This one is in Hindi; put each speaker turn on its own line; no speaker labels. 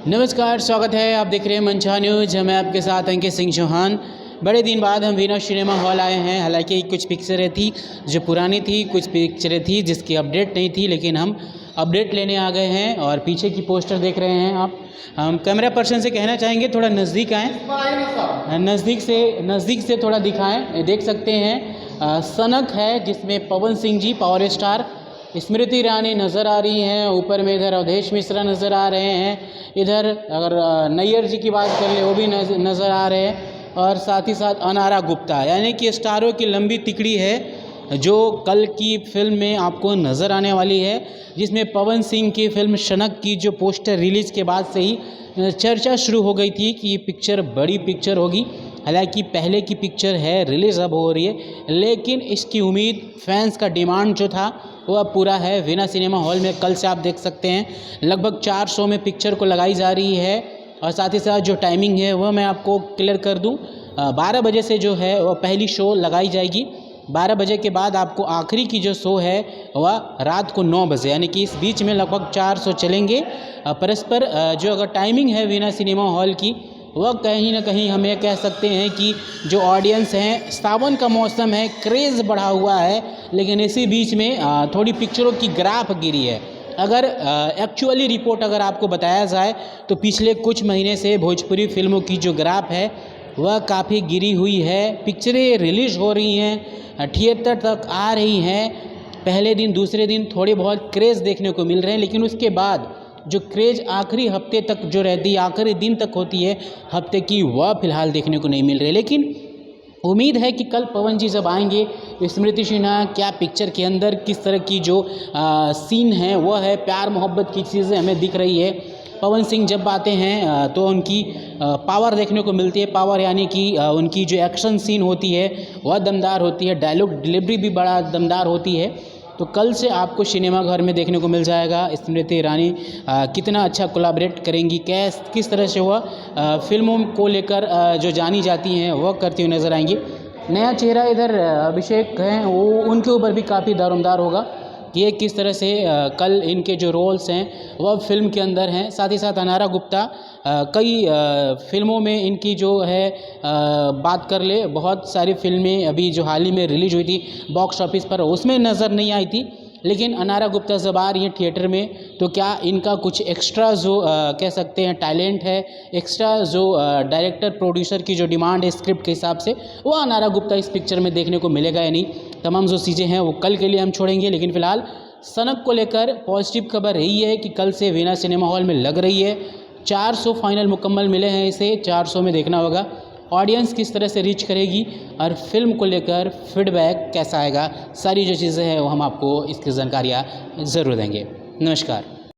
नमस्कार, स्वागत है। आप देख रहे हैं मंचा न्यूज। मैं आपके साथ अंकित सिंह चौहान। बड़े दिन बाद हम वीनस सिनेमा हॉल आए हैं। हालांकि कुछ पिक्चरें थी जो पुरानी थी, कुछ पिक्चरें थी जिसकी अपडेट नहीं थी, लेकिन हम अपडेट लेने आ गए हैं। और पीछे की पोस्टर देख रहे हैं आप। हम कैमरा पर्सन से कहना चाहेंगे थोड़ा नज़दीक आएँ, नज़दीक से थोड़ा दिखाएँ। देख सकते हैं सनक है, जिसमें पवन सिंह जी पावर स्टार, स्मृति ईरानी नज़र आ रही हैं। ऊपर में इधर अवधेश मिश्रा नज़र आ रहे हैं। इधर अगर नैयर जी की बात कर ले वो भी नज़र आ रहे हैं। और साथ ही साथ अनारा गुप्ता, यानी कि स्टारों की लंबी तिकड़ी है जो कल की फिल्म में आपको नज़र आने वाली है, जिसमें पवन सिंह की फिल्म शनक की जो पोस्टर रिलीज़ के बाद से ही चर्चा शुरू हो गई थी कि ये पिक्चर बड़ी पिक्चर होगी। हालांकि पहले की पिक्चर है, रिलीज़ अब हो रही है, लेकिन इसकी उम्मीद, फैंस का डिमांड जो था वो अब पूरा है। वीना सिनेमा हॉल में कल से आप देख सकते हैं लगभग 4 शो में पिक्चर को लगाई जा रही है। और साथ ही साथ जो टाइमिंग है वह मैं आपको क्लियर कर दूं, 12 बजे से जो है वह पहली शो लगाई जाएगी। 12 बजे के बाद आपको आखिरी की जो शो है वह रात को 9 बजे, यानी कि इस बीच में लगभग 4 शो चलेंगे परस्पर। जो अगर टाइमिंग है वीना सिनेमा हॉल की, वह कहीं ना कहीं हम ये कह सकते हैं कि जो ऑडियंस हैं, सावन का मौसम है, क्रेज़ बढ़ा हुआ है, लेकिन इसी बीच में थोड़ी पिक्चरों की ग्राफ गिरी है। अगर एक्चुअली रिपोर्ट अगर आपको बताया जाए तो पिछले कुछ महीने से भोजपुरी फिल्मों की जो ग्राफ है वह काफ़ी गिरी हुई है। पिक्चरें रिलीज़ हो रही हैं, थिएटर तक आ रही हैं, पहले दिन दूसरे दिन थोड़े बहुत क्रेज़ देखने को मिल रहे हैं, लेकिन उसके बाद जो क्रेज़ आखिरी हफ्ते तक जो रहती है, आखिरी दिन तक होती है हफ्ते की, वह फ़िलहाल देखने को नहीं मिल रही। लेकिन उम्मीद है कि कल पवन जी जब आएंगे, स्मृति सिन्हा क्या पिक्चर के अंदर किस तरह की जो सीन है वह है, प्यार मोहब्बत की चीज़ें हमें दिख रही है। पवन सिंह जब आते हैं तो उनकी पावर देखने को मिलती है। पावर यानी कि उनकी जो एक्शन सीन होती है वह दमदार होती है, डायलॉग डिलीवरी भी बड़ा दमदार होती है। तो कल से आपको सिनेमा घर में देखने को मिल जाएगा स्मृति ईरानी कितना अच्छा कोलैबोरेट करेंगी, किस तरह से वह फिल्मों को लेकर जो जानी जाती हैं वह करती हुई नज़र आएंगी। नया चेहरा इधर अभिषेक हैं, वो उनके ऊपर भी काफ़ी दारोमदार होगा कि ये किस तरह से कल इनके जो रोल्स हैं वह फिल्म के अंदर हैं। साथ ही साथ अनारा गुप्ता कई फिल्मों में इनकी जो है बात कर ले, बहुत सारी फिल्में अभी जो हाल ही में रिलीज हुई थी बॉक्स ऑफिस पर, उसमें नज़र नहीं आई थी, लेकिन अनारा गुप्ता जब आ रही है थिएटर में तो क्या इनका कुछ एक्स्ट्रा जो कह सकते हैं टैलेंट है, एक्स्ट्रा जो डायरेक्टर प्रोड्यूसर की जो डिमांड है स्क्रिप्ट के हिसाब से, वो अनारा गुप्ता इस पिक्चर में देखने को मिलेगा या नहीं, तमाम जो चीज़ें हैं वो कल के लिए हम छोड़ेंगे। लेकिन फ़िलहाल सनक को लेकर पॉजिटिव खबर यही है कि कल से वीना सिनेमा हॉल में लग रही है। 400 फाइनल मुकम्मल मिले हैं, इसे 400 में देखना होगा ऑडियंस किस तरह से रीच करेगी और फिल्म को लेकर फीडबैक कैसा आएगा, सारी जो चीज़ें हैं वो हम आपको इसकी जानकारियाँ ज़रूर देंगे। नमस्कार।